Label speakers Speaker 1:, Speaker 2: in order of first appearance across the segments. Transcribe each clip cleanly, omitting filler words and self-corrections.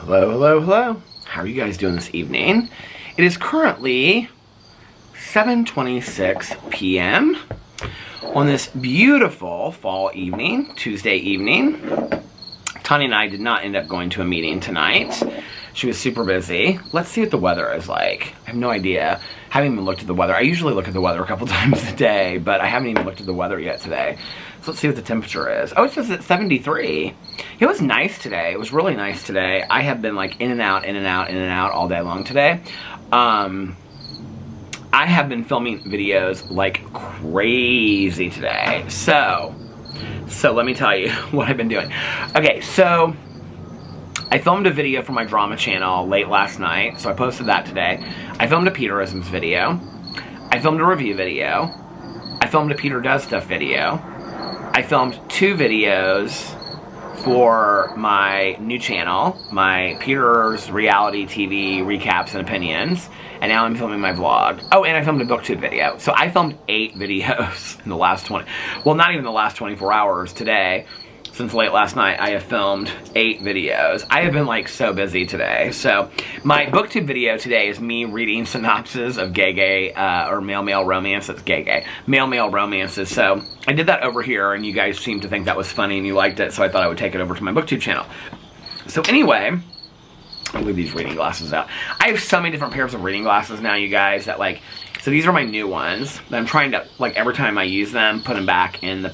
Speaker 1: Hello, hello, hello. How are you guys doing this evening? It is currently 7:26 p.m. on this beautiful fall evening, Tuesday evening. Tanya and I did not end up going to a meeting tonight. She was super busy. Let's see what the weather is like. I have no idea. I haven't even looked at the weather. I usually look at the weather a couple times a day, but I haven't even looked at the weather yet today. So let's see what the temperature is. Oh, it says it's 73. It was nice today. It was really nice today. I have been like in and out, in and out, in and out all day long today. I have been filming videos like crazy today. So let me tell you what I've been doing. Okay, so I filmed a video for my drama channel late last night, so I posted that today. I filmed a Peterisms video. I filmed a review video. I filmed a Peter Does Stuff video. I filmed 2 videos for my new channel, my Peter's Reality TV Recaps and Opinions, and now I'm filming my vlog. Oh, and I filmed a BookTube video. So I filmed 8 videos in the last well, not even the last 24 hours today. Since late last night, I have filmed 8 videos. I have been like so busy today. So my BookTube video today is me reading synopses of gay or male romances. Male romances. So I did that over here, and you guys seemed to think that was funny and you liked it, so I thought I would take it over to my BookTube channel. So anyway, I'll leave these reading glasses out. I have so many different pairs of reading glasses now, you guys, that like, so these are my new ones that I'm trying to, like, every time I use them, put them back in the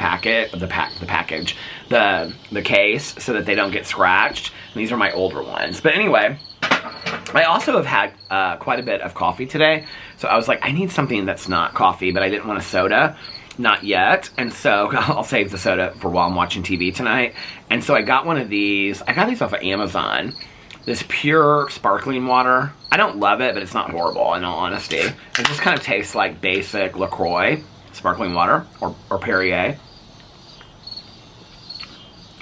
Speaker 1: the case, so that they don't get scratched. And these are my older ones. But anyway, I also have had quite a bit of coffee today. So I was like, I need something that's not coffee, but I didn't want a soda. Not yet. And so I'll save the soda for while I'm watching TV tonight. And so I got one of these. I got these off of Amazon. This pure sparkling water. I don't love it, but it's not horrible, in all honesty. It just kind of tastes like basic LaCroix sparkling water, or Perrier.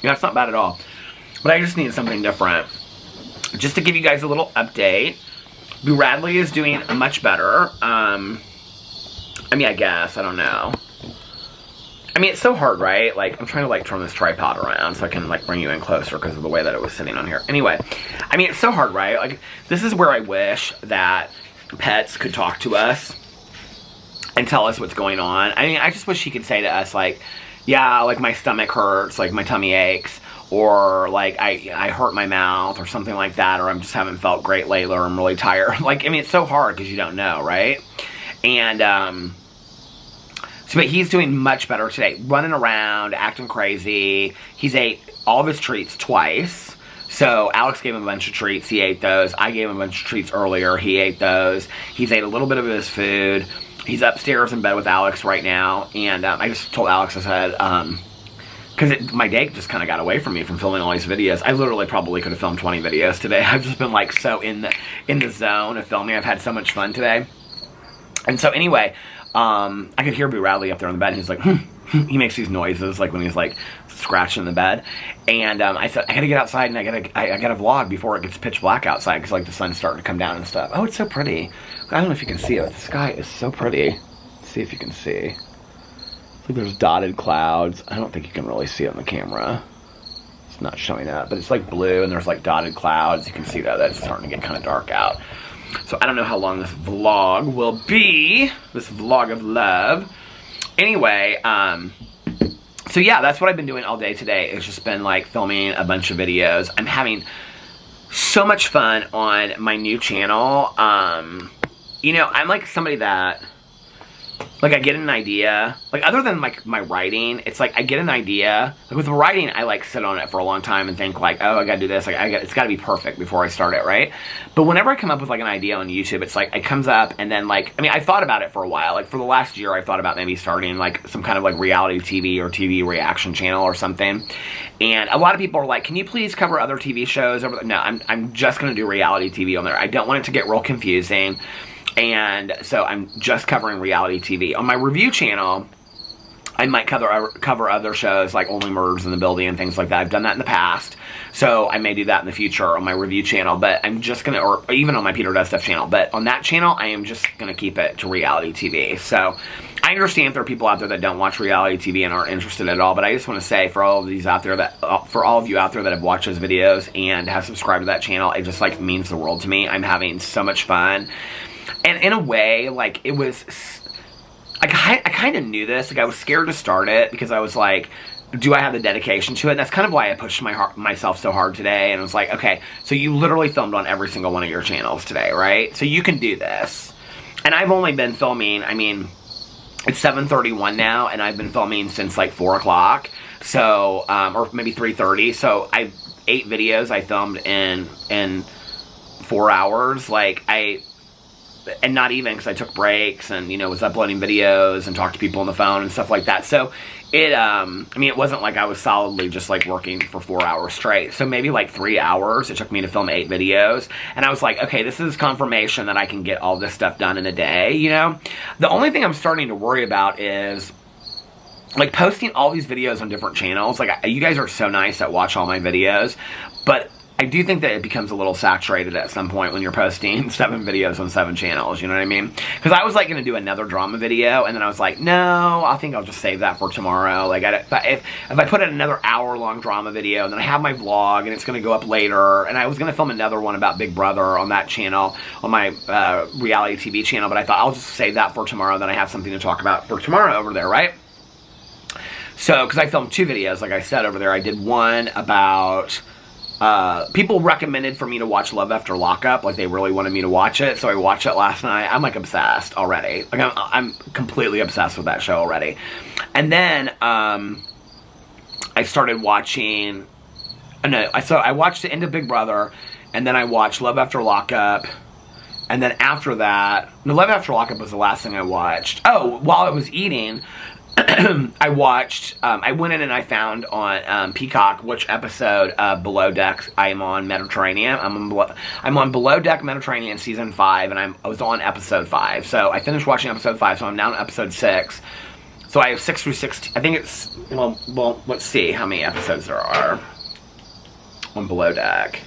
Speaker 1: Yeah, it's not bad at all. But I just need something different. Just to give you guys a little update, Boo Radley is doing much better. I mean, I guess. I don't know. I mean, it's so hard, right? Like, I'm trying to, like, turn this tripod around so I can, like, bring you in closer because of the way that it was sitting on here. Anyway, I mean, it's so hard, right? Like, this is where I wish that pets could talk to us and tell us what's going on. I mean, I just wish he could say to us, like, yeah, like, my stomach hurts, like, my tummy aches, or, like, I hurt my mouth, or something like that, or I'm just haven't felt great lately, or I'm really tired. Like, I mean, it's so hard because you don't know, right? And, but he's doing much better today. Running around, acting crazy. He's ate all of his treats twice. So Alex gave him a bunch of treats. He ate those. I gave him a bunch of treats earlier. He ate those. He's ate a little bit of his food. He's upstairs in bed with Alex right now. And I just told Alex, I said, because my day just kind of got away from me from filming all these videos. I literally probably could have filmed 20 videos today. I've just been like so in the zone of filming. I've had so much fun today. And so anyway, I could hear Boo Radley up there on the bed, and he's like, he makes these noises, like when he's like scratching the bed. And I said, I gotta get outside, and I gotta vlog before it gets pitch black outside, because like the sun's starting to come down and stuff. Oh, it's so pretty. I don't know if you can see it, but the sky is so pretty. Let's see if you can see. It's like there's dotted clouds. I don't think you can really see it on the camera. It's not showing up, but it's like blue, and there's like dotted clouds. You can see that it's starting to get kind of dark out. So I don't know how long this vlog will be, this vlog of love. Anyway, so yeah, that's what I've been doing all day today. It's just been like filming a bunch of videos. I'm having so much fun on my new channel. You know, I'm like somebody that, like, I get an idea, like, other than, like, my writing, it's like, I get an idea, like, with writing, I, like, sit on it for a long time and think, like, oh, I gotta do this, like, it's gotta be perfect before I start it, right? But whenever I come up with, like, an idea on YouTube, it's like, it comes up, and then, like, I mean, I thought about it for a while, like, for the last year, I thought about maybe starting, like, some kind of, like, reality TV or TV reaction channel or something, and a lot of people are like, can you please cover other TV shows? No, I'm just gonna do reality TV on there. I don't want it to get real confusing. And so I'm just covering reality TV. On my review channel, I might cover other shows like Only Murders in the Building and things like that. I've done that in the past, so I may do that in the future on my review channel, but I'm just gonna, or even on my Peter Does Stuff channel, but on that channel, I am just gonna keep it to reality TV. So I understand if there are people out there that don't watch reality TV and aren't interested at all, but I just want to say for all of these out there that, for all of you out there that have watched those videos and have subscribed to that channel, it just like means the world to me. I'm having so much fun, and in a way, like it was. I kind of knew this. Like, I was scared to start it because I was like, do I have the dedication to it? And that's kind of why I pushed myself so hard today. And I was like, okay, so you literally filmed on every single one of your channels today, right? So you can do this. And I've only been filming, I mean, it's 7:31 now, and I've been filming since like 4 o'clock. So, or maybe 3:30. So 8 videos I filmed in 4 hours. Like, and not even, because I took breaks and, you know, was uploading videos and talked to people on the phone and stuff like that. So it, I mean, it wasn't like I was solidly just like working for 4 hours straight. So maybe like 3 hours it took me to film 8 videos. And I was like, okay, this is confirmation that I can get all this stuff done in a day, you know? The only thing I'm starting to worry about is like posting all these videos on different channels. Like, you guys are so nice that watch all my videos, but I do think that it becomes a little saturated at some point when you're posting 7 videos on 7 channels, you know what I mean? Because I was like going to do another drama video, and then I was like, no, I think I'll just save that for tomorrow. Like, if I put in another hour-long drama video, and then I have my vlog, and it's going to go up later, and I was going to film another one about Big Brother on that channel, on my reality TV channel, but I thought I'll just save that for tomorrow, then I have something to talk about for tomorrow over there, right? So, because I filmed 2 videos, like I said, over there. I did one about... people recommended for me to watch Love After Lockup, like they really wanted me to watch it, so I watched it last night. I'm like obsessed already. Like I'm completely obsessed with that show already. And then I started watching. No, I watched the end of Big Brother, and then I watched Love After Lockup, and then after that, no, Love After Lockup was the last thing I watched. Oh, while I was eating. I watched, I went in and I found on Peacock which episode of Below Deck I am on Mediterranean. I'm on Below Deck Mediterranean season 5, and I was on episode 5. So I finished watching episode 5, so I'm now on episode 6. So I have 6 through 16. I think it's, well, let's see how many episodes there are on Below Deck.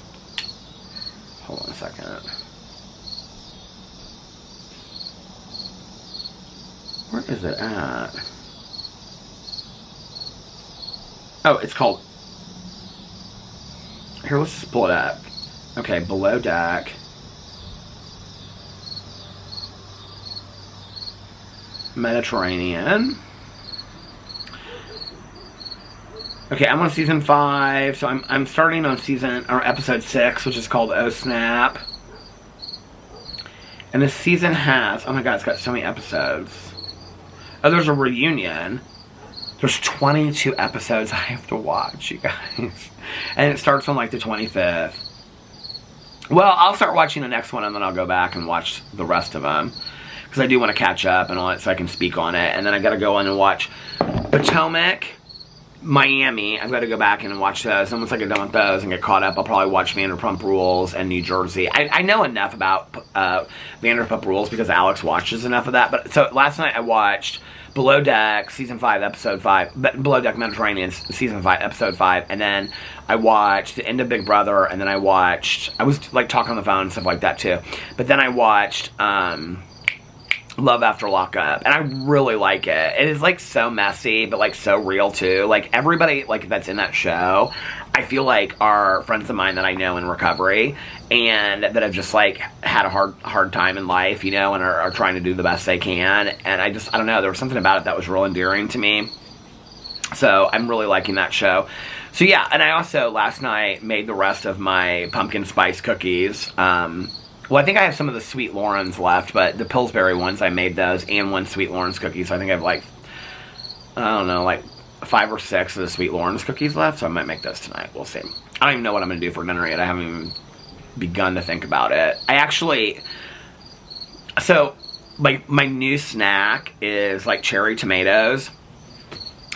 Speaker 1: Hold on a second. Where is it at? Oh, it's called... Here, let's just pull it up. Okay, Below Deck. Mediterranean. Okay, I'm on season 5, so I'm starting on episode 6, which is called Oh Snap. And this season has... Oh my god, it's got so many episodes. Oh, there's a reunion. There's 22 episodes I have to watch, you guys. And it starts on like the 25th. Well, I'll start watching the next one, and then I'll go back and watch the rest of them. Because I do want to catch up and all that, so I can speak on it. And then I got to go in and watch Potomac, Miami. I've got to go back and watch those. And once I get done with those and get caught up, I'll probably watch Vanderpump Rules and New Jersey. I know enough about Vanderpump Rules because Alex watches enough of that. But so last night I watched Below Deck, Season 5, Episode 5, Below Deck Mediterranean, Season 5, Episode 5, and then I watched the end of Big Brother, and then I was, like, talking on the phone and stuff like that, too, but then I watched, Love After Lockup, and I really like it. It is, like, so messy, but, like, so real, too. Like, everybody, like, that's in that show, I feel like are friends of mine that I know in recovery, and that have just, like, had a hard time in life, you know, and are trying to do the best they can, and I don't know, there was something about it that was real endearing to me, so I'm really liking that show. So, yeah, and I also, last night, made the rest of my pumpkin spice cookies. Well, I think I have some of the Sweet Lawrence left, but the Pillsbury ones, I made those, and 1 Sweet Lawrence cookie, so I think I have, like, I don't know, like, 5 or 6 of the Sweet Lawrence cookies left, so I might make those tonight. We'll see. I don't even know what I'm going to do for dinner yet. I haven't even begun to think about it. I actually... So, like, my new snack is, like, cherry tomatoes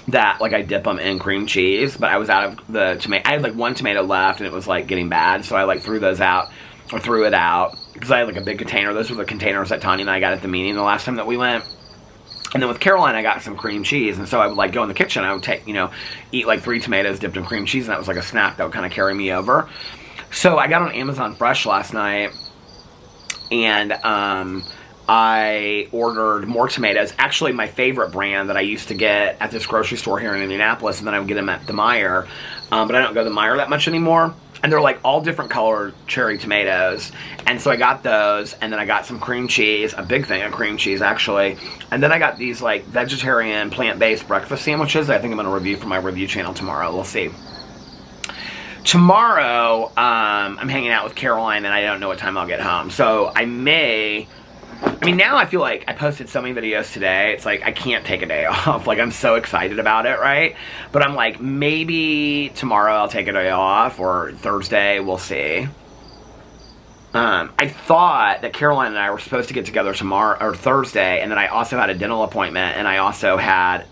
Speaker 1: that, like, I dip them in cream cheese, but I was out of the tomato... I had, like, 1 tomato left, and it was, like, getting bad, so I, like, threw it out, because I had, like, a big container. Those were the containers that Tanya and I got at the meeting the last time that we went. And then with Caroline, I got some cream cheese. And so I would like go in the kitchen. I would take, you know, eat like 3 tomatoes dipped in cream cheese. And that was like a snack that would kind of carry me over. So I got on Amazon Fresh last night. And I ordered more tomatoes. Actually, my favorite brand that I used to get at this grocery store here in Indianapolis. And then I would get them at the Meijer. But I don't go to the Meijer that much anymore. And they're like all different colored cherry tomatoes. And so I got those, and then I got some cream cheese, a big thing of cream cheese actually. And then I got these like vegetarian, plant-based breakfast sandwiches. I think I'm gonna review for my review channel tomorrow. We'll see. Tomorrow, I'm hanging out with Caroline, and I don't know what time I'll get home. So I mean, now I feel like I posted so many videos today. It's like I can't take a day off. Like, I'm so excited about it, right? But I'm like, maybe tomorrow I'll take a day off, or Thursday, we'll see. I thought that Caroline and I were supposed to get together tomorrow, or Thursday, and then I also had a dental appointment, and I also had,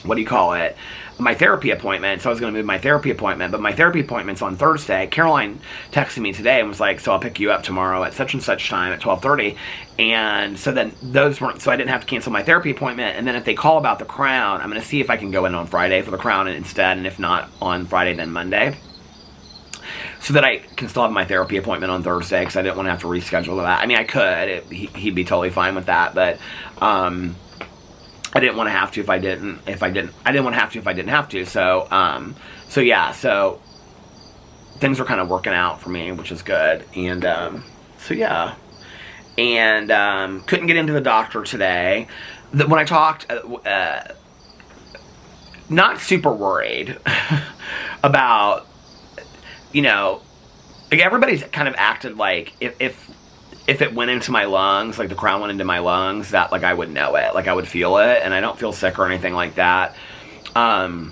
Speaker 1: what do you call it? My therapy appointment. So I was going to move my therapy appointment, but my therapy appointment's on Thursday. Caroline texted me today and was like, so I'll pick you up tomorrow at such and such time at 12:30. And so then those weren't, so I didn't have to cancel my therapy appointment. And then if they call about the crown, I'm going to see if I can go in on Friday for the crown instead. And if not on Friday, then Monday. So that I can still have my therapy appointment on Thursday, because I didn't want to have to reschedule that. I mean, I could. He'd be totally fine with that, but, I didn't want to have to if I didn't want to have to if I didn't have to. So, so yeah, so things are kind of working out for me, which is good. And, so yeah. And, couldn't get into the doctor today. When I talked, not super worried about, you know, like everybody's kind of acted like if it went into my lungs, like the crown went into my lungs, that like I would know it, like I would feel it, and I don't feel sick or anything like that. Like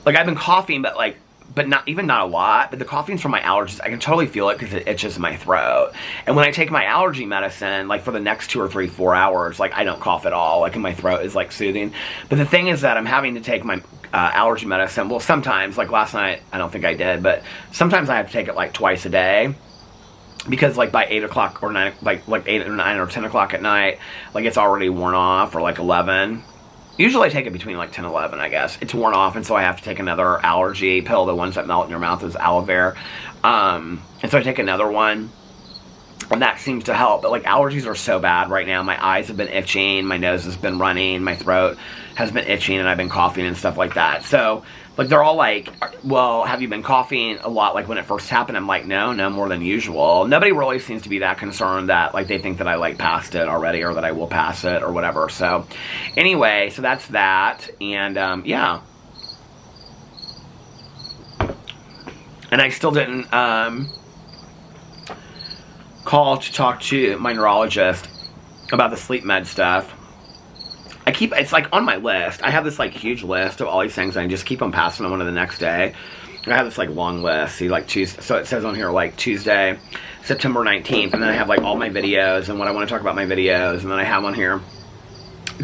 Speaker 1: I've been coughing, but not a lot, but the coughing's from my allergies. I can totally feel it because it itches my throat. And when I take my allergy medicine, like for the next 2 or 3, 4 hours, like I don't cough at all, like, and my throat is like soothing. But the thing is that I'm having to take my allergy medicine. Well, sometimes, like last night, I don't think I did, but sometimes I have to take it like twice a day. Because like by 8 o'clock or 9, like 8 or 9 or 10 o'clock at night, like it's already worn off, or like 11. Usually I take it between like 10 and 11, I guess. It's worn off, and so I have to take another allergy pill. The ones that melt in your mouth is aloe vera. And so I take another one, and that seems to help. But like allergies are so bad right now. My eyes have been itching, my nose has been running, my throat has been itching, and I've been coughing and stuff like that. So like they're all like, well, have you been coughing a lot like when it first happened? I'm like, no more than usual. Nobody really seems to be that concerned that like they think that I like passed it already, or that I will pass it or whatever. So anyway, so that's that. And yeah. And I still didn't call to talk to my neurologist about the sleep med stuff. It's like on my list. I have this like huge list of all these things, and I just keep on passing them on to the next day. I have this like long list. See, like Tuesday, so it says on here like Tuesday, September 19th, and then I have like all my videos and what I want to talk about my videos, and then I have on here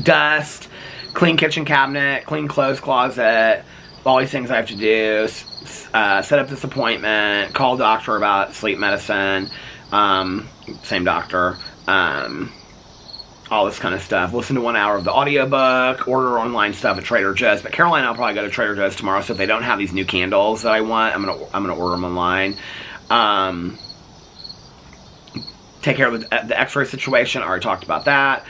Speaker 1: dust, clean kitchen cabinet, clean clothes closet, all these things I have to do, set up this appointment, call doctor about sleep medicine, same doctor, all this kind of stuff. Listen to 1 hour of the audiobook, order online stuff at Trader Joe's. But Caroline and I'll probably go to Trader Joe's tomorrow, so if they don't have these new candles that I want, I'm gonna order them online. Take care of the x-ray situation. I already talked about that.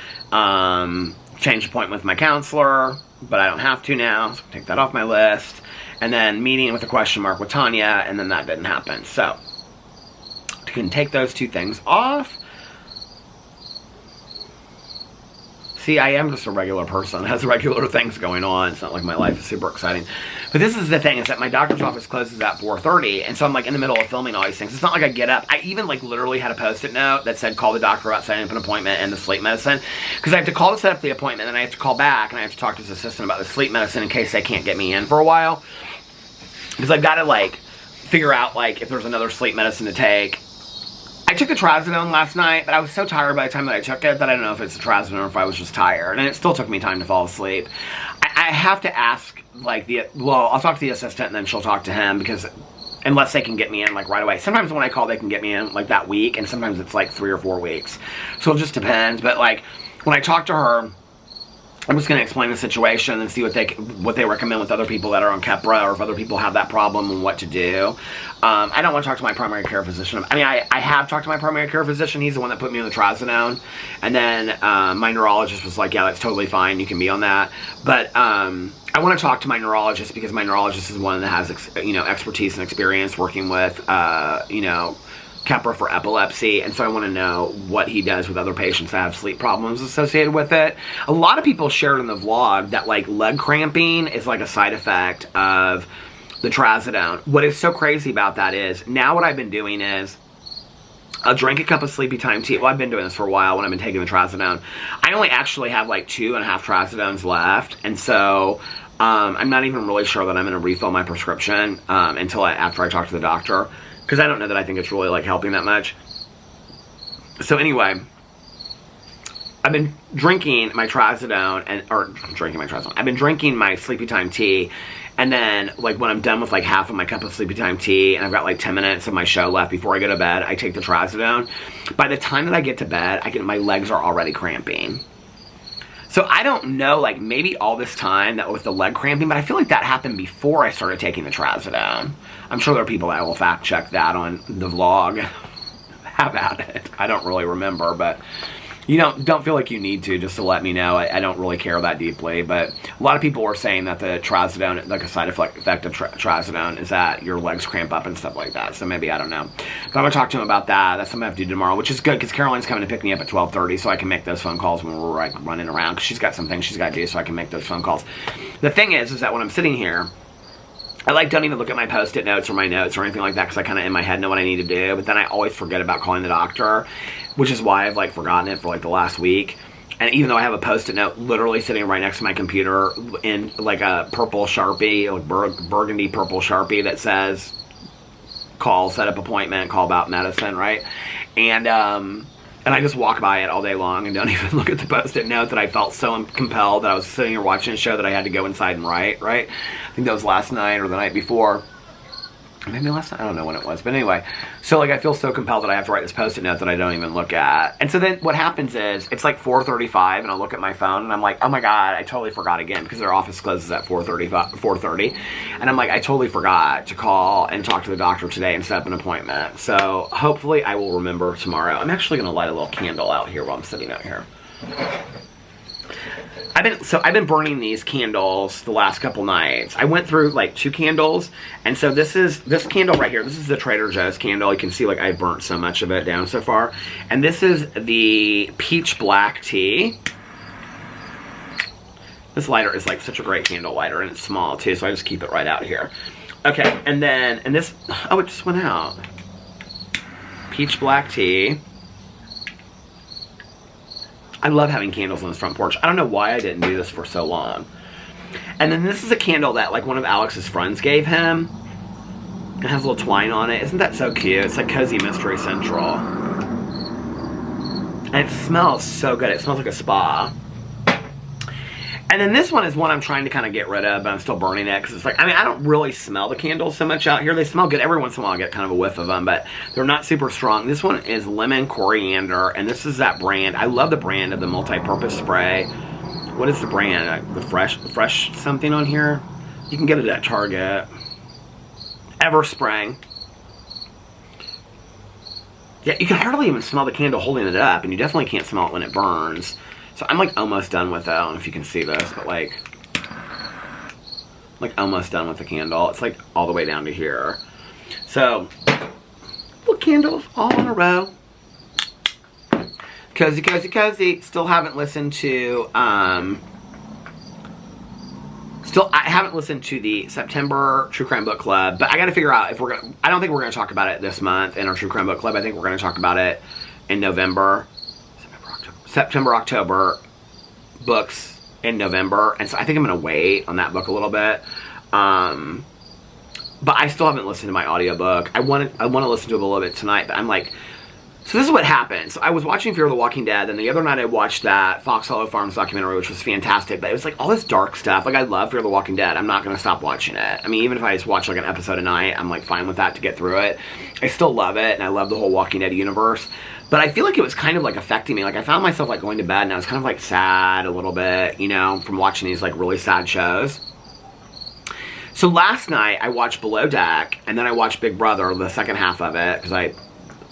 Speaker 1: Change appointment with my counselor, but I don't have to now, so take that off my list. And then meeting with a question mark with Tanya, and then that didn't happen. So you can take those 2 things off. See, I am just a regular person, has regular things going on. It's not like my life is super exciting. But this is the thing, is that my doctor's office closes at 4:30, and so I'm like in the middle of filming all these things. It's not like I get up. I even like literally had a post-it note that said call the doctor about setting up an appointment and the sleep medicine. Because I have to call to set up the appointment, and then I have to call back, and I have to talk to his assistant about the sleep medicine in case they can't get me in for a while. Because I've got to like figure out like if there's another sleep medicine to take. I took the trazodone last night, but I was so tired by the time that I took it that I don't know if it's the trazodone or if I was just tired. And it still took me time to fall asleep. I have to ask, like, well, I'll talk to the assistant and then she'll talk to him, because Unless they can get me in, like, right away. Sometimes when I call, they can get me in, like, that week, and sometimes it's, like, 3 or 4 weeks. So it just depends. But, like, when I talk to her, I'm just going to explain the situation and see what they recommend with other people that are on Keppra, or if other people have that problem and what to do. I don't want to talk to my primary care physician. I mean, I have talked to my primary care physician. He's the one that put me on the trazodone. And then my neurologist was like, yeah, that's totally fine. You can be on that. But I want to talk to my neurologist because my neurologist is one that has, expertise and experience working with, Keppra for epilepsy, and so I want to know what he does with other patients that have sleep problems associated with it. A lot of people shared in the vlog that, like, leg cramping is, like, a side effect of the trazodone. What is so crazy about that is, now what I've been doing is, I'll drink a cup of sleepy time tea. Well, I've been doing this for a while when I've been taking the trazodone. I only actually have, like, 2.5 trazodones left, and so I'm not even really sure that I'm going to refill my prescription until after I talk to the doctor. Because I don't know that I think it's really, like, helping that much. So anyway, I've been drinking my trazodone, I've been drinking my sleepy time tea, and then, like, when I'm done with, like, half of my cup of sleepy time tea, and I've got, like, 10 minutes of my show left before I go to bed, I take the trazodone. By the time that I get to bed, my legs are already cramping. So I don't know, like, maybe all this time that was the leg cramping, but I feel like that happened before I started taking the trazodone. I'm sure there are people that will fact check that on the vlog. Have at it. I don't really remember, but don't feel like you need to, just to let me know. I don't really care that deeply, but a lot of people were saying that the trazodone, like a side effect of trazodone, is that your legs cramp up and stuff like that. So maybe, I don't know. But I'm going to talk to him about that. That's something I have to do tomorrow, which is good because Caroline's coming to pick me up at 12:30, so I can make those phone calls when we're, like, running around, because she's got some things she's got to do, so I can make those phone calls. The thing is that when I'm sitting here, I, like, don't even look at my post-it notes or my notes or anything like that, because I kind of in my head know what I need to do, but then I always forget about calling the doctor, which is why I've, like, forgotten it for, like, the last week. And even though I have a post-it note literally sitting right next to my computer in, like, a purple Sharpie, like burgundy purple Sharpie that says, call, set up appointment, call about medicine, right? And I just walk by it all day long and don't even look at the post-it note that I felt so compelled that I was sitting here watching a show that I had to go inside and write, right? I think that was last night or the night before. Maybe last night, I don't know when it was, but anyway. So, like, I feel so compelled that I have to write this post-it note that I don't even look at. And so then what happens is, it's like 4:35 and I look at my phone and I'm like, oh my god, I totally forgot again, because their office closes at 4:30. And I'm like, I totally forgot to call and talk to the doctor today and set up an appointment. So hopefully I will remember tomorrow. I'm actually going to light a little candle out here while I'm sitting out here. I've been burning these candles the last couple nights. I went through, like, 2 candles, and so this candle right here, this is the Trader Joe's candle. You can see, like, I burnt so much of it down so far. And this is the peach black tea. This lighter is, like, such a great candle lighter, and it's small too, so I just keep it right out here. Okay, and this, oh, it just went out. Peach black tea. I love having candles on this front porch. I don't know why I didn't do this for so long. And then this is a candle that, like, one of Alex's friends gave him. It has a little twine on it. Isn't that so cute? It's like Cozy Mystery Central. And it smells so good. It smells like a spa. And then this one is one I'm trying to kind of get rid of, but I'm still burning it because it's like, I mean, I don't really smell the candles so much out here. They smell good. Every once in a while I get kind of a whiff of them, but they're not super strong. This one is lemon coriander, and this is that brand. I love the brand of the multi-purpose spray. What is the brand? The fresh something on here? You can get it at Target. Everspring. Yeah, you can hardly even smell the candle holding it up, and you definitely can't smell it when it burns. So I'm, like, almost done with it. I don't know if you can see this, but, like almost done with the candle. It's, like, all the way down to here. So, little candles all in a row. Cozy, cozy, cozy. Still haven't listened to, I haven't listened to the September True Crime Book Club, but I gotta figure out if we're gonna, I don't think we're gonna talk about it this month in our True Crime Book Club. I think we're gonna talk about it in November. September, October books in November, and so I think I'm going to wait on that book a little bit, but I still haven't listened to my audiobook. I want to listen to it a little bit tonight, but I'm like, So this is what happened. So I was watching Fear the Walking Dead, and the other night I watched that Fox Hollow Farms documentary, which was fantastic, but it was like all this dark stuff. Like, I love Fear the Walking Dead. I'm not going to stop watching it. I mean, even if I just watch like an episode a night, I'm like fine with that to get through it. I still love it, and I love the whole Walking Dead universe. But I feel like it was kind of like affecting me. Like, I found myself like going to bed, and I was kind of like sad a little bit, you know, from watching these like really sad shows. So last night I watched Below Deck, and then I watched Big Brother, the second half of it, because I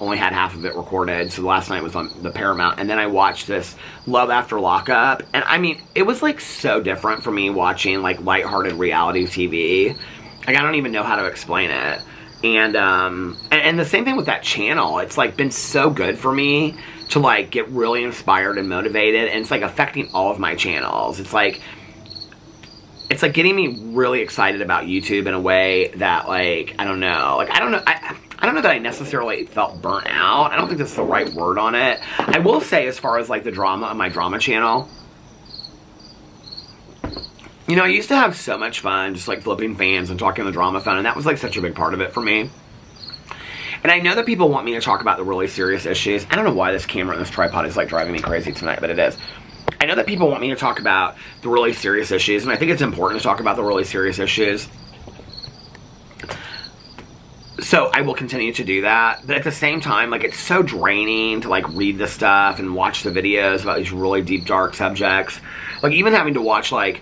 Speaker 1: only had half of it recorded, so last night was on the Paramount, and then I watched this Love After Lockup, and I mean, it was like so different for me watching like lighthearted reality TV. Like, I don't even know how to explain it. And the same thing with that channel. It's like been so good for me to like get really inspired and motivated, and it's like affecting all of my channels. It's like getting me really excited about YouTube in a way that, like, I don't know. Like, I don't know that I necessarily felt burnt out. I don't think that's the right word on it. I will say, as far as, like, the drama on my drama channel, you know, I used to have so much fun just, like, flipping fans and talking on the drama phone, and that was, like, such a big part of it for me. And I know that people want me to talk about the really serious issues. I don't know why this camera and this tripod is, like, driving me crazy tonight, but it is. I know that people want me to talk about the really serious issues, and I think it's important to talk about the really serious issues. So I will continue to do that. But at the same time, like, it's so draining to, like, read the stuff and watch the videos about these really deep, dark subjects. Like, even having to watch, like,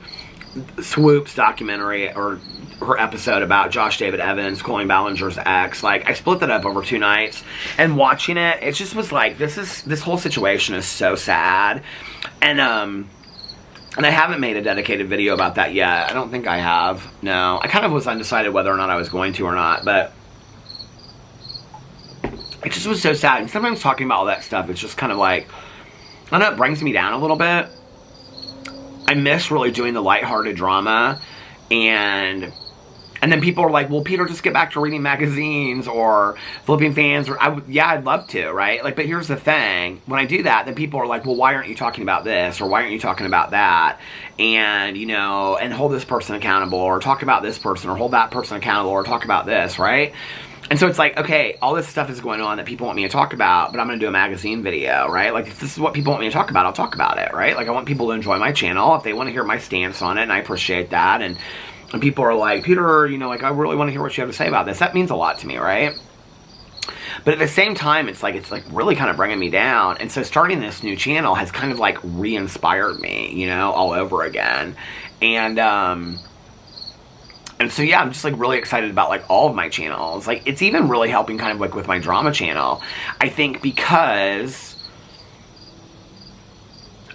Speaker 1: Swoop's documentary or her episode about Josh David Evans, Colleen Ballinger's ex. Like, I split that up over 2 nights, and watching it, it just was like, this whole situation is so sad. And I haven't made a dedicated video about that yet. I don't think I have. No. I kind of was undecided whether or not I was going to or not, but it just was so sad. And sometimes talking about all that stuff, it's just kind of like, I don't know, it brings me down a little bit. I miss really doing the lighthearted drama, and then people are like, well, Peter, just get back to reading magazines or flipping fans, or yeah, I'd love to, right? Like, but here's the thing. When I do that, then people are like, well, why aren't you talking about this? Or why aren't you talking about that? And, you know, and hold this person accountable, or talk about this person, or hold that person accountable, or talk about this, right? And so it's like, okay, all this stuff is going on that people want me to talk about, but I'm going to do a magazine video, right? Like, if this is what people want me to talk about, I'll talk about it, right? Like, I want people to enjoy my channel if they want to hear my stance on it, and I appreciate that. And people are like, Peter, you know, like, I really want to hear what you have to say about this. That means a lot to me, right? But at the same time, it's like really kind of bringing me down. And so starting this new channel has kind of like re-inspired me, you know, all over again. And so, yeah, I'm just, like, really excited about, like, all of my channels. Like, it's even really helping kind of, like, with my drama channel. I think because,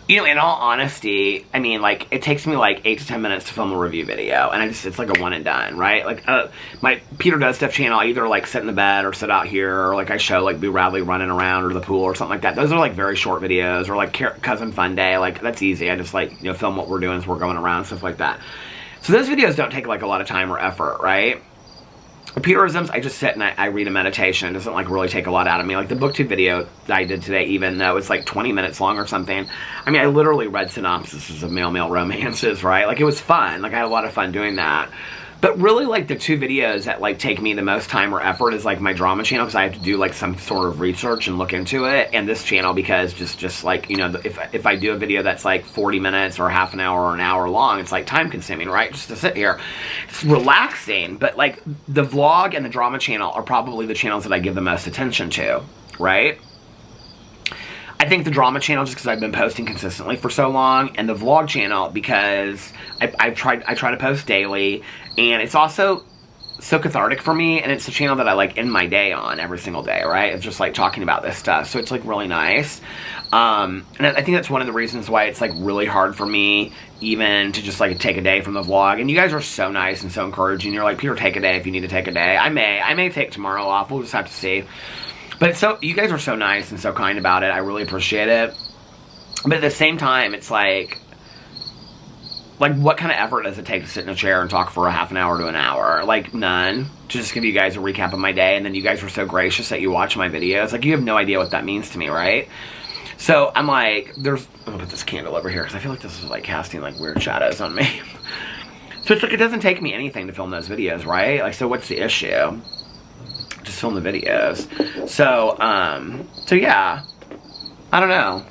Speaker 1: you know, in all honesty, I mean, like, it takes me, like, 8 to 10 minutes to film a review video. And it's, like, a one and done, right? Like, my Peter Does Stuff channel, I either, like, sit in the bed or sit out here. Or, like, I show, like, Boo Radley running around or the pool or something like that. Those are, like, very short videos. Or, like, Cousin Fun Day. Like, that's easy. I just, like, you know, film what we're doing as we're going around and stuff like that. So those videos don't take, like, a lot of time or effort, right? Peterisms, I just sit and I read a meditation. It doesn't, like, really take a lot out of me. Like, the booktube video that I did today, even though it's, like, 20 minutes long or something, I mean, I literally read synopsises of male romances, right? Like, it was fun. Like, I had a lot of fun doing that. But really, like, the 2 videos that, like, take me the most time or effort is, like, my drama channel, because I have to do, like, some sort of research and look into it, and this channel because just like, you know, if I do a video that's, like, 40 minutes or half an hour or an hour long, it's, like, time-consuming, right? Just to sit here. It's relaxing, but, like, the vlog and the drama channel are probably the channels that I give the most attention to, right? I think the drama channel just because I've been posting consistently for so long, and the vlog channel because I try to post daily, and it's also so cathartic for me, and it's the channel that I, like, end my day on every single day, right? It's just, like, talking about this stuff, so it's, like, really nice. And I think that's one of the reasons why it's, like, really hard for me even to just, like, take a day from the vlog. And you guys are so nice and so encouraging. You're like, Peter, take a day if you need to take a day. I may take tomorrow off. We'll just have to see. But it's so, you guys are so nice and so kind about it. I really appreciate it. But at the same time, it's like, what kind of effort does it take to sit in a chair and talk for a half an hour to an hour? Like, none. To just give you guys a recap of my day, and then you guys were so gracious that you watch my videos. Like, you have no idea what that means to me, right? So, I'm like, I'm gonna put this candle over here, because I feel like this is, like, casting, like, weird shadows on me. So, it's like, it doesn't take me anything to film those videos, right? Like, so what's the issue? just film the videos. So, so yeah, I don't know.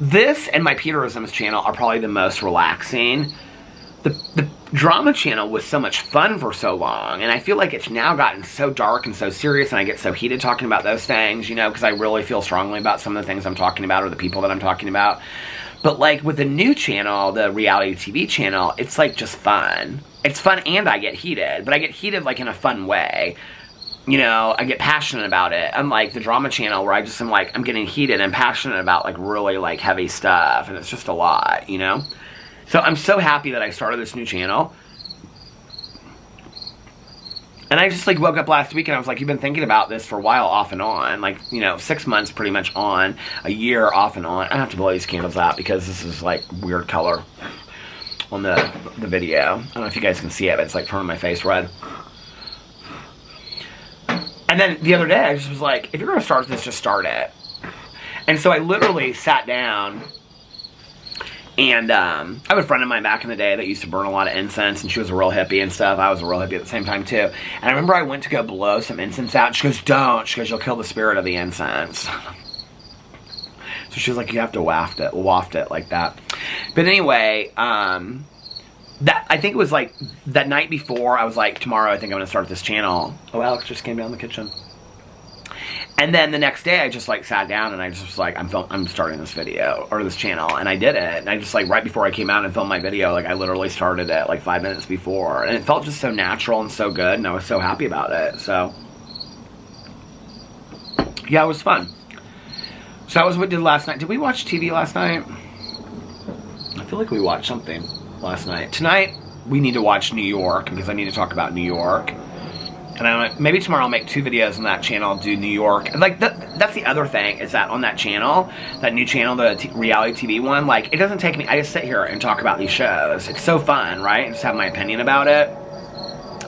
Speaker 1: This and my Peterisms channel are probably the most relaxing. The drama channel was so much fun for so long, and I feel like it's now gotten so dark and so serious, and I get so heated talking about those things, you know, because I really feel strongly about some of the things I'm talking about or the people that I'm talking about. But like with the new channel, the reality TV channel, it's like just fun. It's fun and I get heated, but I get heated like in a fun way. You know, I get passionate about it. Unlike the drama channel where I just am like, I'm getting heated and passionate about like really like heavy stuff, and it's just a lot, you know? So I'm so happy that I started this new channel. And I just like woke up last week and I was like, you've been thinking about this for a while off and on. Like, you know, 6 months pretty much on, a year off and on. I have to blow these candles out because this is like weird color on the video. I don't know if you guys can see it, but it's like turning my face red. And then the other day I just was like, if you're going to start this, just start it. And so I literally sat down. And I have a friend of mine back in the day that used to burn a lot of incense, and she was a real hippie and stuff. I was a real hippie at the same time, too. And I remember I went to go blow some incense out, and she goes, don't. She goes, you'll kill the spirit of the incense. So she was like, you have to waft it like that. But anyway, that I think it was like that night before, I was like, tomorrow I think I'm going to start this channel. Oh, Alex just came down the kitchen. And then the next day, I just like sat down and I just was like, I'm starting this video or this channel, and I did it. And I just like right before I came out and filmed my video, like I literally started it like 5 minutes before, and it felt just so natural and so good, and I was so happy about it. So yeah, it was fun. So that was what we did last night. Did we watch TV last night? I feel like we watched something last night. Tonight we need to watch New York because I need to talk about New York. And maybe tomorrow I'll make 2 videos on that channel, do New York. Like, that's the other thing, is that on that channel, that new channel, the reality TV one, like, it doesn't take me, I just sit here and talk about these shows. It's so fun, right? And just have my opinion about it.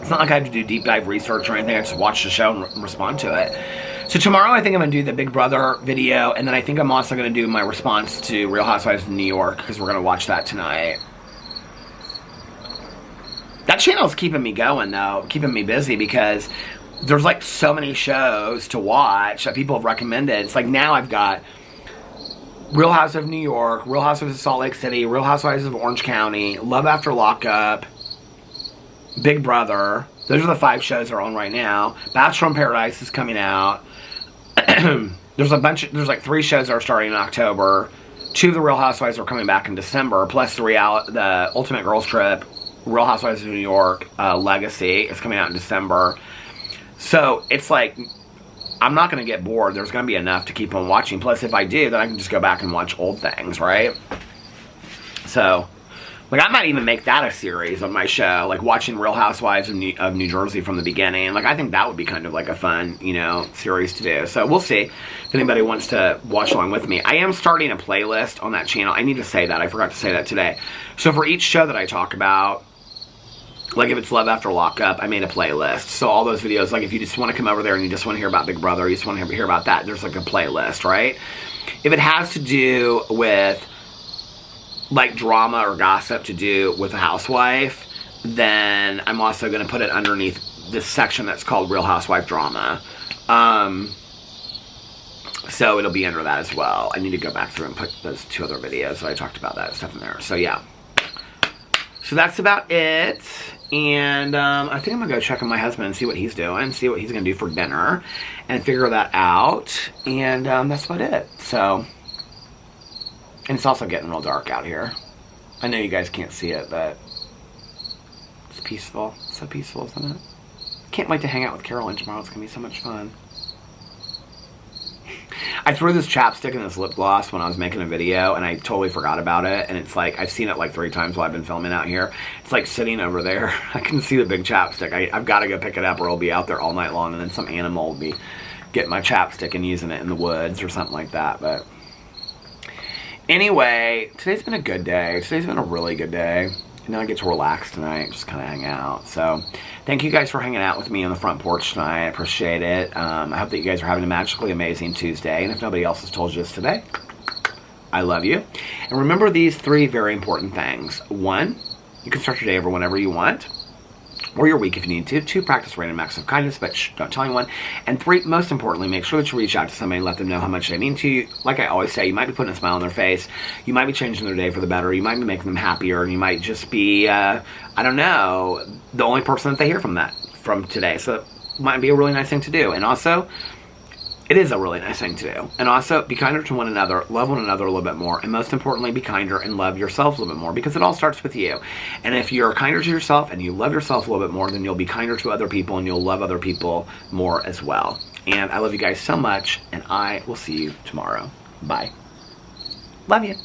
Speaker 1: It's not like I have to do deep dive research or anything. I just watch the show and respond to it. So tomorrow I think I'm going to do the Big Brother video, and then I think I'm also going to do my response to Real Housewives of New York, because we're going to watch that tonight. That channel's keeping me going, though, keeping me busy, because there's like so many shows to watch that people have recommended. It's like now I've got Real Housewives of New York, Real Housewives of Salt Lake City, Real Housewives of Orange County, Love After Lockup, Big Brother. Those are the 5 shows that are on right now. Bachelor in Paradise is coming out. There's like 3 shows that are starting in October. 2 of the Real Housewives are coming back in December, plus the Ultimate Girls Trip, Real Housewives of New York, Legacy is coming out in December. So it's like, I'm not going to get bored. There's going to be enough to keep on watching. Plus, if I do, then I can just go back and watch old things, right? So, like, I might even make that a series on my show, like watching Real Housewives of New Jersey from the beginning. Like, I think that would be kind of like a fun, you know, series to do. So we'll see if anybody wants to watch along with me. I am starting a playlist on that channel. I need to say that. I forgot to say that today. So for each show that I talk about, like if it's Love After Lockup, I made a playlist. So all those videos, like if you just want to come over there and you just want to hear about Big Brother, you just want to hear about that, there's like a playlist, right? If it has to do with like drama or gossip to do with a housewife, then I'm also going to put it underneath this section that's called Real Housewife Drama. So it'll be under that as well. I need to go back through and put those 2 other videos that I talked about that stuff in there. So yeah. So that's about it. And I think I'm going to go check on my husband and see what he's doing, see what he's going to do for dinner, and figure that out. And that's about it. So, and it's also getting real dark out here. I know you guys can't see it, but it's peaceful. It's so peaceful, isn't it? Can't wait to hang out with Carolyn tomorrow. It's going to be so much fun. I threw this chapstick in this lip gloss when I was making a video, and I totally forgot about it, and it's like, I've seen it like 3 times while I've been filming out here. It's like sitting over there. I can see the big chapstick. I've got to go pick it up, or it'll be out there all night long, and then some animal will be getting my chapstick and using it in the woods or something like that. But anyway, today's been a good day. Today's been a really good day. And then I get to relax tonight, just kind of hang out. So, thank you guys for hanging out with me on the front porch tonight. I appreciate it. I hope that you guys are having a magically amazing Tuesday. And if nobody else has told you this today, I love you. And remember these 3 very important things. 1, you can start your day over whenever you want. or your week if you need to. 2, practice random acts of kindness, but don't tell anyone. And 3, most importantly, make sure that you reach out to somebody and let them know how much they mean to you. Like I always say, you might be putting a smile on their face. You might be changing their day for the better. You might be making them happier. And you might just be, I don't know, the only person that they hear from today. So it might be a really nice thing to do. And also, it is a really nice thing to do. And also, be kinder to one another, love one another a little bit more, and most importantly, be kinder and love yourself a little bit more, because it all starts with you. And if you're kinder to yourself and you love yourself a little bit more, then you'll be kinder to other people and you'll love other people more as well. And I love you guys so much, and I will see you tomorrow. Bye. Love you.